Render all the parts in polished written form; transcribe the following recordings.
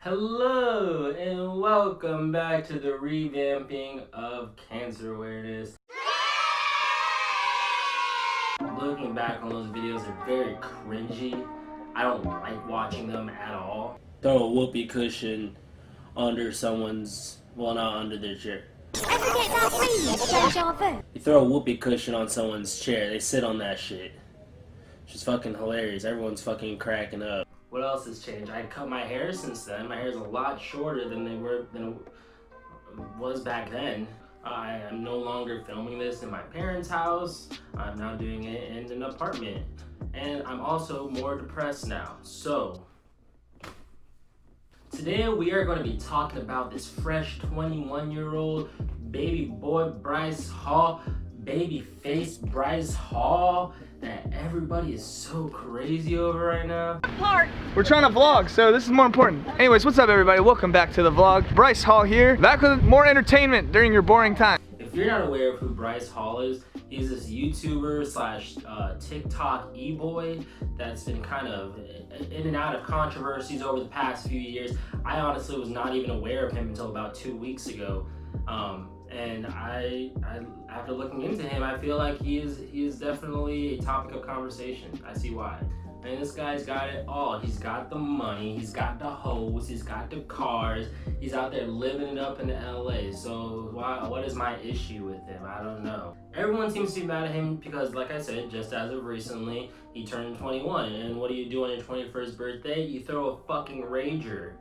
Hello and welcome back to the revamping of cancer awareness. Looking back on those videos, they're very cringy. I don't like watching them at all. Throw a whoopee cushion under someone's, well, not under their chair. You throw a whoopee cushion on someone's chair, they sit on that shit. It's just fucking hilarious. Everyone's fucking cracking up. What else has changed? I cut my hair since then. My hair is a lot shorter than it was back then. I am no longer filming this in my parents' house. I'm now doing it in an apartment. And I'm also more depressed now. So, today we are going to be talking about this fresh 21-year-old baby boy Bryce Hall, baby face Bryce Hall, that everybody is so crazy over right now. We're trying to vlog, so this is more important. Anyways, what's up everybody? Welcome back to the vlog. Bryce Hall here, back with more entertainment during your boring time. If you're not aware of who Bryce Hall is, he's this YouTuber slash TikTok e-boy that's been kind of in and out of controversies over the past few years. I honestly was not even aware of him until about 2 weeks ago. And I after looking into him, I feel like he is definitely a topic of conversation. I see why. And this guy's got it all. He's got the money, he's got the hoes, he's got the cars, he's out there living it up in LA. So what is my issue with him? I don't know. Everyone seems to be mad at him because, like I said, just as of recently, he turned 21. And what do you do on your 21st birthday? You throw a fucking rager.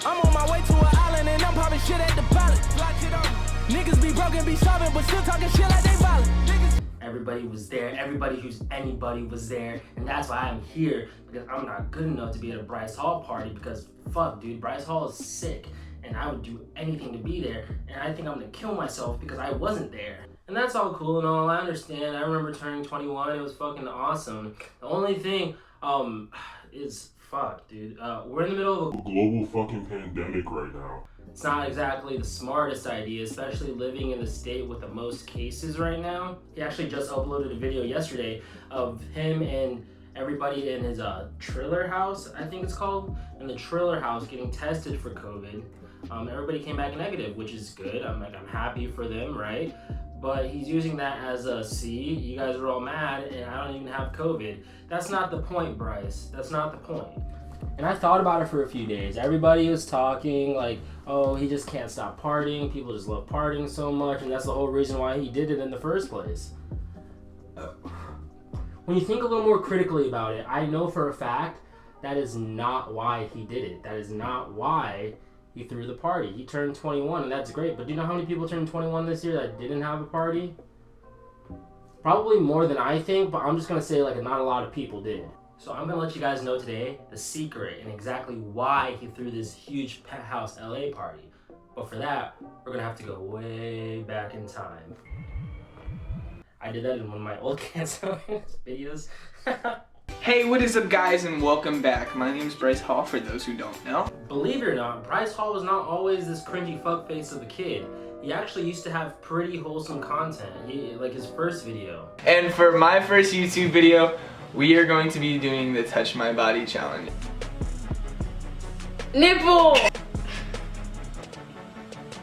I'm on my way to an island and I'm popping shit at the pilot. Niggas be broken, be sobbing, but still talking shit like they violent. Everybody was there. Everybody who's anybody was there. And that's why I'm here, because I'm not good enough to be at a Bryce Hall party, because fuck, dude, Bryce Hall is sick. And I would do anything to be there. And I think I'm gonna kill myself because I wasn't there. And that's all cool and all, I understand. I remember turning 21, it was fucking awesome. The only thing, is fuck, dude. We're in the middle of a global fucking pandemic right now. It's not exactly the smartest idea, especially living in the state with the most cases right now. He actually just uploaded a video yesterday of him and everybody in his Triller house, I think it's called, in the Triller house getting tested for COVID. Everybody came back negative, which is good. I'm happy for them, right? But he's using that as a, see, you guys are all mad and I don't even have COVID. That's not the point, Bryce. That's not the point. And I thought about it for a few days. Everybody was talking like, oh, he just can't stop partying. People just love partying so much, and that's the whole reason why he did it in the first place. When you think a little more critically about it, I know for a fact that is not why he did it. That is not why he threw the party. He turned 21, and that's great. But do you know how many people turned 21 this year that didn't have a party? Probably more than I think, but I'm just going to say like not a lot of people did. So I'm gonna let you guys know today the secret and exactly why he threw this huge penthouse LA party. But for that, we're gonna have to go way back in time. I did that in one of my old cancer videos. Hey, what is up guys, and welcome back. My name is Bryce Hall, for those who don't know. Believe it or not, Bryce Hall was not always this cringy fuckface of a kid. He actually used to have pretty wholesome content, like his first video. And for my first YouTube video, we are going to be doing the Touch My Body challenge. Nipple!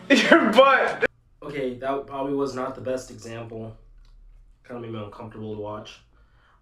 Your butt! Okay, that probably was not the best example. Kind of made me uncomfortable to watch.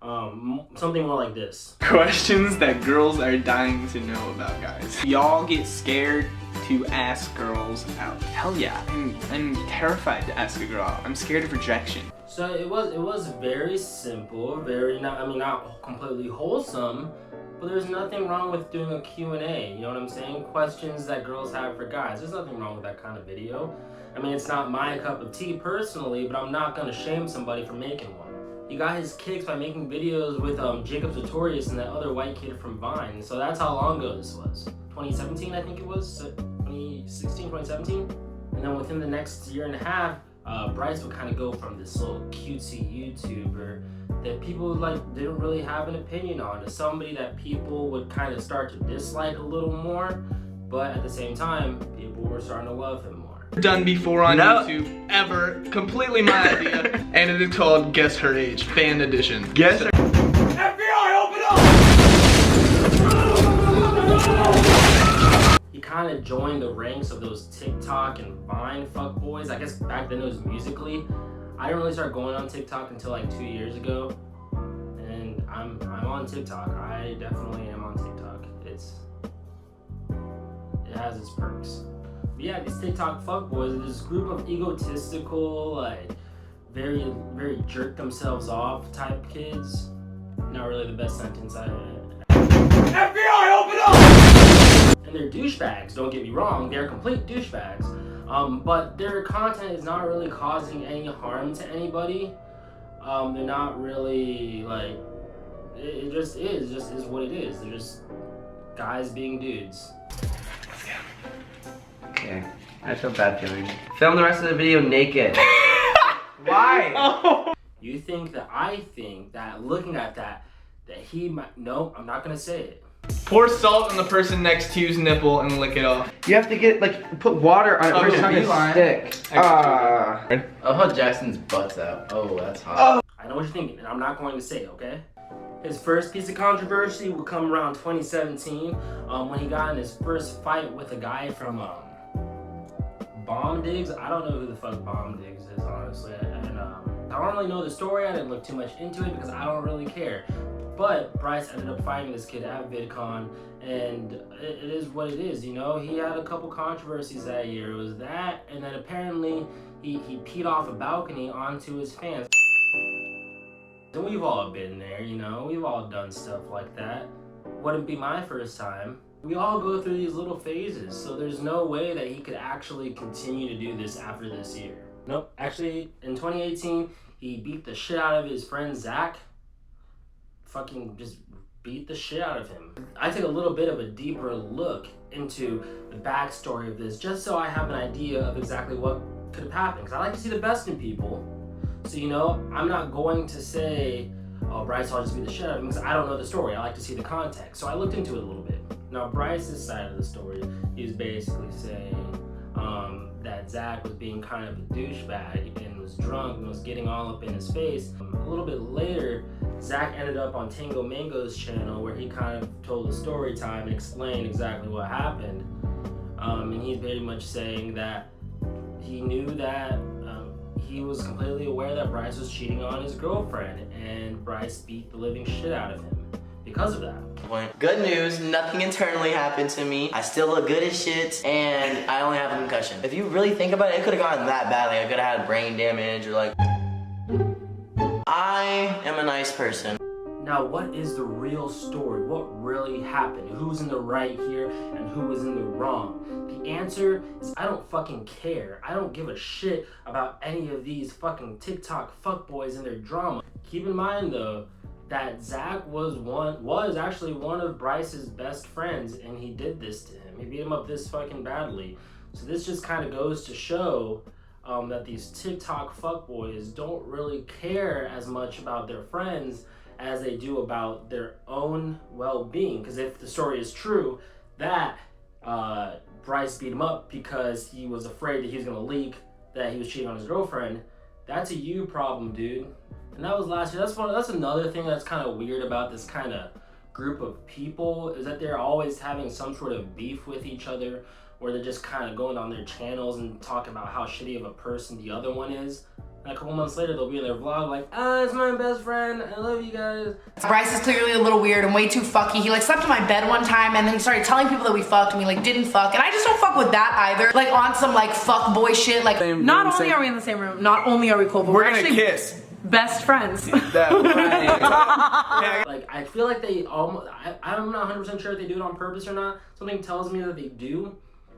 Something more like this. Questions that girls are dying to know about, guys. Y'all get scared to ask girls out. Hell yeah, I'm terrified to ask a girl out. I'm scared of rejection. So it was very simple, very not completely wholesome, but there's nothing wrong with doing a Q&A, you know what I'm saying? Questions that girls have for guys. There's nothing wrong with that kind of video. I mean, it's not my cup of tea personally, but I'm not gonna shame somebody for making one. He got his kicks by making videos with Jacob Sartorius and that other white kid from Vine. So that's how long ago this was. 2017, I think it was. 2016, 2017. And then within the next year and a half, Bryce would kind of go from this little cutesy YouTuber that people didn't really have an opinion on to somebody that people would kind of start to dislike a little more, but at the same time, people were starting to love him more. Done before on YouTube, ever, completely my idea, and it is called Guess Her Age, Fan Edition. Guess Her... FBI, open up! kind of joined the ranks of those TikTok and Vine fuckboys. I guess back then it was Musically. I didn't really start going on TikTok until like 2 years ago, and I'm on TikTok. I definitely am on TikTok. It has its perks. But yeah, these TikTok fuckboys, this group of egotistical, like very jerk themselves off type kids. Not really the best sentence I had. FBI, open up! And they're douchebags, don't get me wrong, they're complete douchebags. But their content is not really causing any harm to anybody. They're not really like, it just is what it is. They're just guys being dudes. Okay, I feel bad feeling. Film the rest of the video naked. Why? Oh. You think that I think that looking at that he might, no, I'm not gonna say it. Pour salt on the person next to you's nipple and lick it off. You have to get, like, put water on it first on a stick. Oh, how Jackson's butt's out. Oh, that's hot. I know what you're thinking, and I'm not going to say it, okay? His first piece of controversy would come around 2017 when he got in his first fight with a guy from Bomb Diggs. I don't know who the fuck Bomb Diggs is, honestly. And I don't really know the story. I didn't look too much into it because I don't really care. But Bryce ended up fighting this kid at VidCon, and it is what it is, you know? He had a couple controversies that year. It was that, and then apparently he peed off a balcony onto his fans. And we've all been there, you know? We've all done stuff like that. Wouldn't be my first time. We all go through these little phases, so there's no way that he could actually continue to do this after this year. Nope, actually, in 2018, he beat the shit out of his friend Zach. Fucking just beat the shit out of him. I take a little bit of a deeper look into the backstory of this just so I have an idea of exactly what could have happened. Because I like to see the best in people. So, you know, I'm not going to say, oh, Bryce, I'll just beat the shit out of him, because I don't know the story. I like to see the context. So I looked into it a little bit. Now, Bryce's side of the story, he was basically saying that Zach was being kind of a douchebag and was drunk and was getting all up in his face. A little bit later, Zach ended up on Tango Mango's channel where he kind of told a story time and explained exactly what happened. And he's pretty much saying that he knew that he was completely aware that Bryce was cheating on his girlfriend, and Bryce beat the living shit out of him because of that. Good news, nothing internally happened to me. I still look good as shit, and I only have a concussion. If you really think about it, it could have gone that bad. Like, I could have had brain damage, or like... I am a nice person. Now, what is the real story? What really happened? Who's in the right here and who was in the wrong? The answer is I don't fucking care. I don't give a shit about any of these fucking TikTok fuckboys and their drama. Keep in mind though, that Zach was actually one of Bryce's best friends, and he did this to him. He beat him up this fucking badly. So this just kind of goes to show that these TikTok fuckboys don't really care as much about their friends as they do about their own well-being. Because if the story is true that Bryce beat him up because he was afraid that he was gonna leak that he was cheating on his girlfriend, that's a you problem, dude. And that was last year. That's another thing that's kind of weird about this kind of group of people, is that they're always having some sort of beef with each other, where they're just kind of going on their channels and talking about how shitty of a person the other one is. And a couple months later, they'll be in their vlog like, it's my best friend, I love you guys. Bryce is clearly a little weird and way too fucky. He like slept in my bed one time and then he started telling people that we fucked and we like didn't fuck. And I just don't fuck with that either. Like on some like fuck boy shit. Like not only are we in the same room, not only are we cool, but We're gonna actually kiss. best friends. Like, I feel like they almost, I'm not 100% sure if they do it on purpose or not. Something tells me that they do.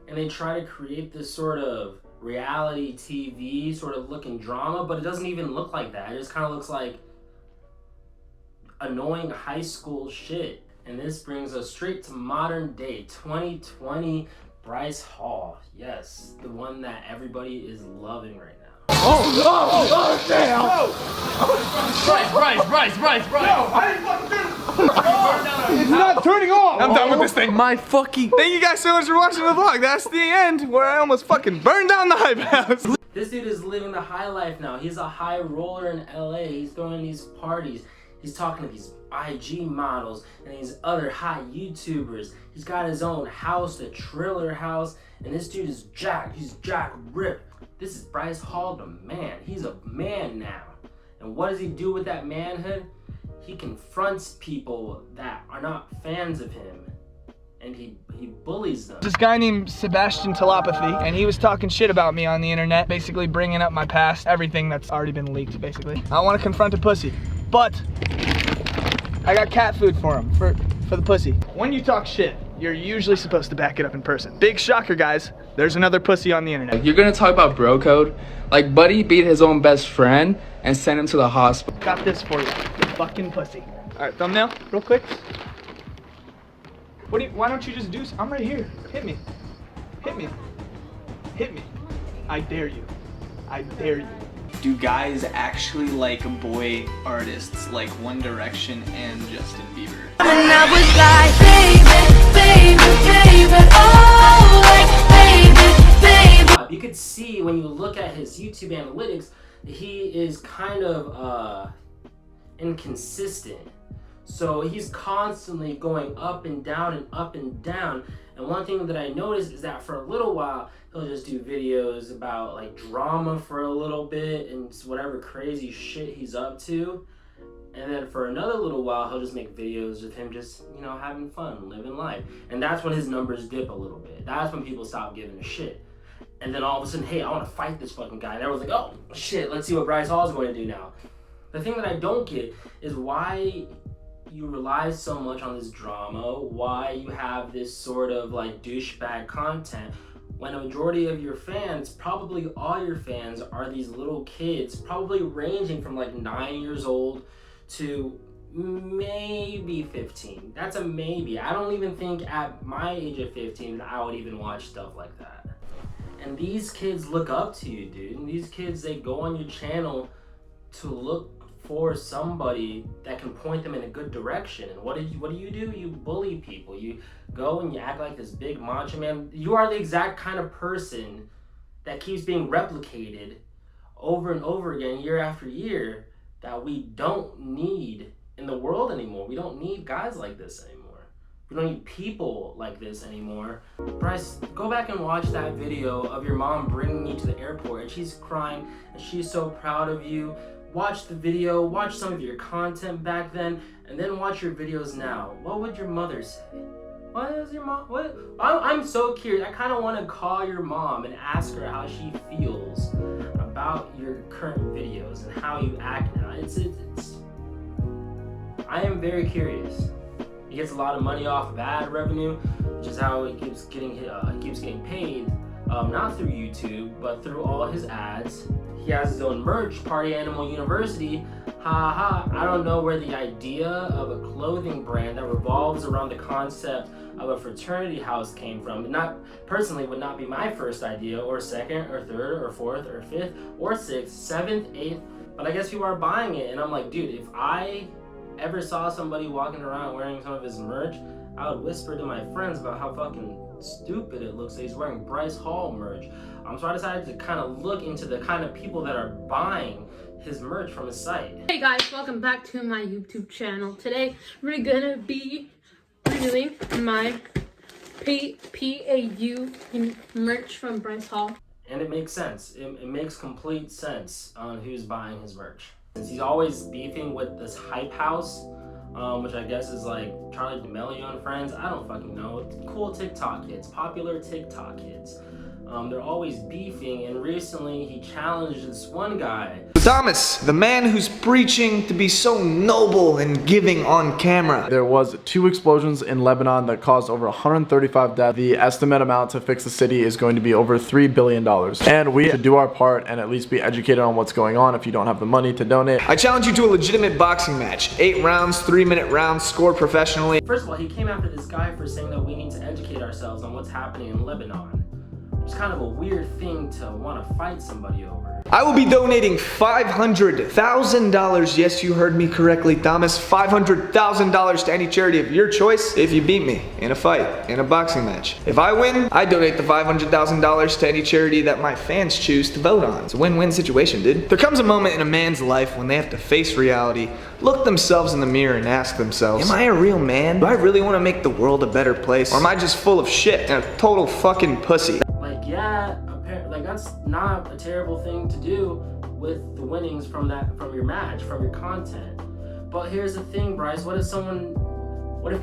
And they try to create this sort of reality TV sort of looking drama, but it doesn't even look like that. It just kind of looks like annoying high school shit. And this brings us straight to modern day 2020 Bryce Hall. Yes, the one that everybody is loving right now. Oh, damn! Bryce! No, I didn't fucking do it! It's not turning off! I'm done with this thing. My fucking... Thank you guys so much for watching the vlog. That's the end, where I almost fucking burned down the hype house. This dude is living the high life now. He's a high roller in LA. He's throwing these parties. He's talking to these IG models and these other hot YouTubers. He's got his own house, the Triller house, and this dude is jacked. He's jack ripped. This is Bryce Hall, the man. He's a man now. And what does he do with that manhood? He confronts people that are not fans of him, and he bullies them. This guy named Sebastian Telepathy, and he was talking shit about me on the internet, basically bringing up my past, everything that's already been leaked, basically. I want to confront a pussy, but I got cat food for him, for the pussy. When you talk shit, you're usually supposed to back it up in person. Big shocker, guys. There's another pussy on the internet. You're gonna talk about bro code? Like, Buddy beat his own best friend and sent him to the hospital. Got this for you, you fucking pussy. All right, thumbnail, real quick. Why don't you just do, I'm right here. Hit me. Hit me. Hit me. I dare you. I dare you. Do guys actually like boy artists like One Direction and Justin Bieber? And I was like, baby, baby, baby, oh, like, baby, baby. You could see when you look at his YouTube analytics, he is kind of inconsistent. So he's constantly going up and down and up and down. And one thing that I noticed is that for a little while, he'll just do videos about like drama for a little bit and whatever crazy shit he's up to. And then for another little while, he'll just make videos of him just, you know, having fun, living life. And that's when his numbers dip a little bit. That's when people stop giving a shit. And then all of a sudden, hey, I want to fight this fucking guy. And everyone's like, oh, shit, let's see what Bryce Hall's going to do now. The thing that I don't get is why you rely so much on this drama, why you have this sort of like douchebag content, when a majority of your fans, probably all your fans, are these little kids, probably ranging from like 9 years old to maybe 15. That's a maybe. I don't even think at my age of 15 that I would even watch stuff like that. And these kids look up to you, dude. And these kids, they go on your channel to look for somebody that can point them in a good direction. And what do you do? You bully people. You go and you act like this big macho man. You are the exact kind of person that keeps being replicated over and over again, year after year, that we don't need in the world anymore. We don't need guys like this anymore. We don't need people like this anymore. Bryce, go back and watch that video of your mom bringing you to the airport and she's crying and she's so proud of you. Watch the video, watch some of your content back then, and then watch your videos now. What would your mother say? What is your mom? What? I'm so curious. I kind of want to call your mom and ask her how she feels about your current videos and how you act now. I am very curious. He gets a lot of money off of ad revenue, which is how he keeps getting paid, not through YouTube, but through all his ads. He has his own merch, Party Animal University. Ha ha, I don't know where the idea of a clothing brand that revolves around the concept of a fraternity house came from. Not personally would not be my first idea, or second, or third, or fourth, or fifth, or sixth, seventh, eighth, but I guess people are buying it, and I'm like, dude, if I ever saw somebody walking around wearing some of his merch, I would whisper to my friends about how fucking stupid it looks that he's wearing Bryce Hall merch. So I decided to kind of look into the kind of people that are buying his merch from his site. Hey guys, welcome back to my YouTube channel. Today we're gonna be reviewing my PAU merch from Bryce Hall. And it makes sense. It makes complete sense on who's buying his merch. Since he's always beefing with this hype house, which I guess is like Charlie D'Amelio and friends. I don't fucking know. Cool TikTok kids, popular TikTok kids. They're always beefing, and recently he challenged this one guy. Thomas, the man who's preaching to be so noble and giving on camera. There was 2 explosions in Lebanon that caused over 135 deaths. The estimate amount to fix the city is going to be over $3 billion. And we should do our part and at least be educated on what's going on if you don't have the money to donate. I challenge you to a legitimate boxing match. 8 rounds, 3-minute rounds, scored professionally. First of all, he came after this guy for saying that we need to educate ourselves on what's happening in Lebanon. It's kind of a weird thing to want to fight somebody over. I will be donating $500,000. Yes, you heard me correctly, Thomas. $500,000 to any charity of your choice if you beat me in a fight, in a boxing match. If I win, I donate the $500,000 to any charity that my fans choose to vote on. It's a win-win situation, dude. There comes a moment in a man's life when they have to face reality, look themselves in the mirror and ask themselves, am I a real man? Do I really want to make the world a better place? Or am I just full of shit and a total fucking pussy? Like, yeah, like that's not a terrible thing to do with the winnings from your match, from your content. But here's the thing, Bryce, what if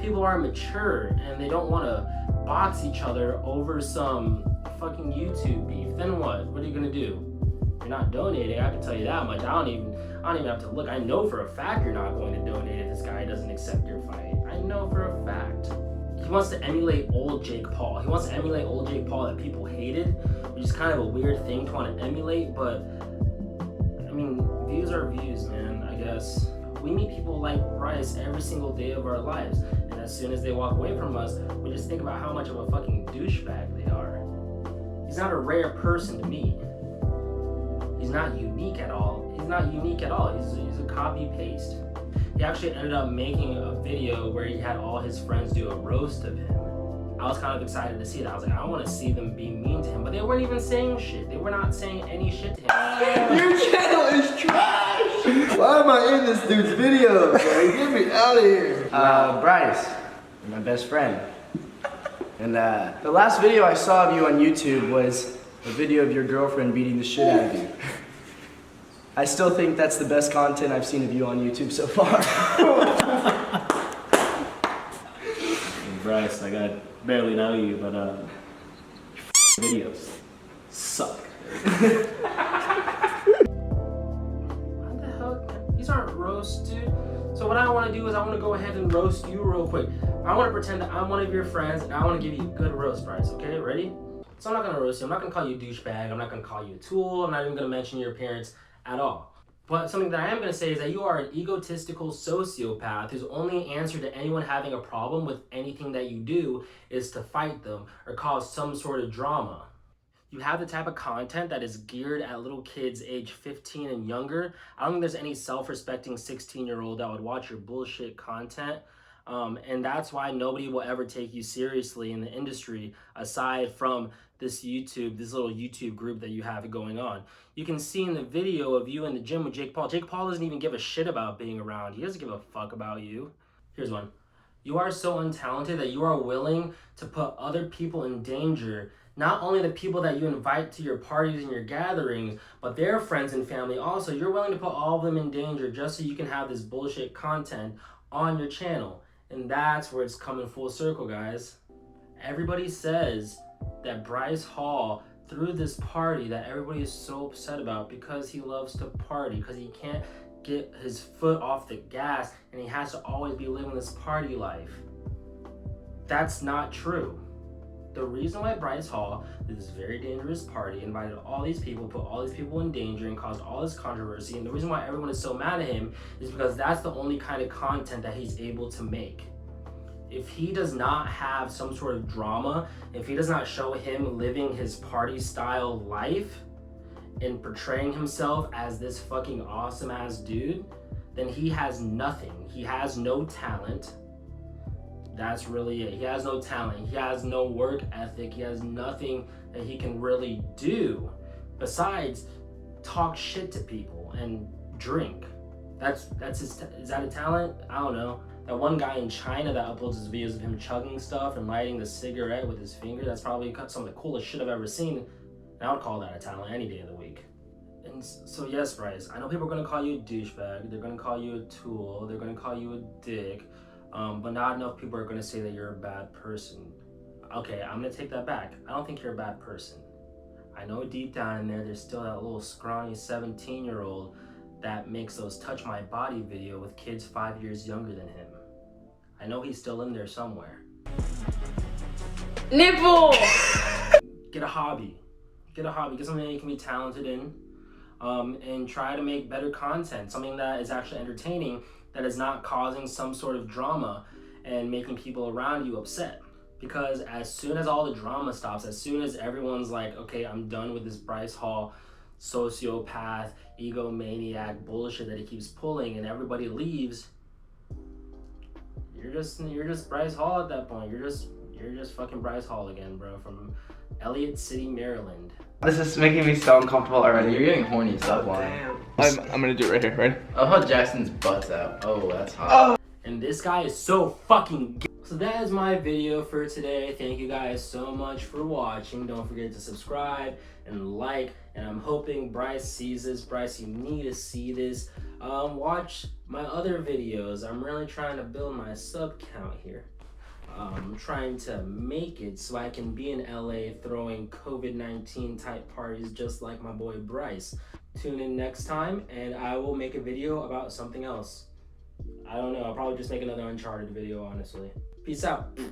people are mature and they don't want to box each other over some fucking YouTube beef? Then what? What are you gonna do? You're not donating, I can tell you that much. I don't even have to look. I know for a fact you're not going to donate if this guy doesn't accept your fight. I know for a fact. He wants to emulate old Jake Paul. He wants to emulate old Jake Paul that people hated, which is kind of a weird thing to want to emulate, but I mean, views are views, man, I guess. We meet people like Bryce every single day of our lives, and as soon as they walk away from us, we just think about how much of a fucking douchebag they are. He's not a rare person to meet. He's not unique at all. He's not unique at all. He's a copy-paste. He actually ended up making a video where he had all his friends do a roast of him. I was kind of excited to see that. I was like, I want to see them be mean to him, but they weren't even saying shit. They were not saying any shit to him. Your channel is trash! Why am I in this dude's video? Like, get me out of here. Bryce, you're my best friend. And the last video I saw of you on YouTube was a video of your girlfriend beating the shit out of you. I still think that's the best content I've seen of you on YouTube so far. Bryce, like I barely know you, but your videos suck. What the hell? These aren't roasts, dude. So what I want to do is I want to go ahead and roast you real quick. I want to pretend that I'm one of your friends and I want to give you a good roast, Bryce, okay? Ready? So I'm not going to roast you. I'm not going to call you a douchebag. I'm not going to call you a tool. I'm not even going to mention your appearance at all. But something that I am going to say is that you are an egotistical sociopath whose only answer to anyone having a problem with anything that you do is to fight them or cause some sort of drama. You have the type of content that is geared at little kids age 15 and younger. I don't think there's any self-respecting 16-year-old that would watch your bullshit content. And that's why nobody will ever take you seriously in the industry aside from this little YouTube group that you have going on. You can see in the video of you in the gym with Jake Paul. Jake Paul doesn't even give a shit about being around. He doesn't give a fuck about you. Here's one. You are so untalented that you are willing to put other people in danger. Not only the people that you invite to your parties and your gatherings, but their friends and family also. You're willing to put all of them in danger just so you can have this bullshit content on your channel. And that's where it's coming full circle, guys. Everybody says that Bryce Hall threw this party that everybody is so upset about because he loves to party, because he can't get his foot off the gas and he has to always be living this party life. That's not true. The reason why Bryce Hall did this very dangerous party, invited all these people, put all these people in danger and caused all this controversy, and the reason why everyone is so mad at him is because that's the only kind of content that he's able to make. If he does not have some sort of drama, if he does not show him living his party style life and portraying himself as this fucking awesome ass dude, then he has nothing. He has no talent. That's really it. He has no talent. He has no work ethic. He has nothing that he can really do besides talk shit to people and drink. Is that a talent? I don't know. That one guy in China that uploads his videos of him chugging stuff and lighting the cigarette with his finger, that's probably some of the coolest shit I've ever seen. And I would call that a talent any day of the week. And so yes, Bryce, I know people are gonna call you a douchebag, they're gonna call you a tool, they're gonna call you a dick, but not enough people are gonna say that you're a bad person. Okay, I'm gonna take that back. I don't think you're a bad person. I know deep down in there, there's still that little scrawny 17-year-old that makes those touch my body video with kids 5 years younger than him. I know he's still in there somewhere. Nipple! Get a hobby. Get a hobby. Get something that you can be talented in. And try to make better content. Something that is actually entertaining, that is not causing some sort of drama and making people around you upset. Because as soon as all the drama stops, as soon as everyone's like, okay, I'm done with this Bryce Hall sociopath, egomaniac bullshit that he keeps pulling, and everybody leaves, you're just Bryce Hall at that point. You're just fucking Bryce Hall again, bro, from Elliott City, Maryland. This is making me so uncomfortable already. You're getting horny, stop lying. I'm gonna do it right here, ready? Oh, how Jackson's butt's out. Oh, that's hot. And this guy is so fucking gay. So that is my video for today. Thank you guys so much for watching. Don't forget to subscribe and like. And I'm hoping Bryce sees this. Bryce, you need to see this. Watch my other videos. I'm really trying to build my sub count here. I'm trying to make it so I can be in LA throwing COVID-19 type parties just like my boy Bryce. Tune in next time and I will make a video about something else. I don't know, I'll probably just make another Uncharted video, honestly. Peace out.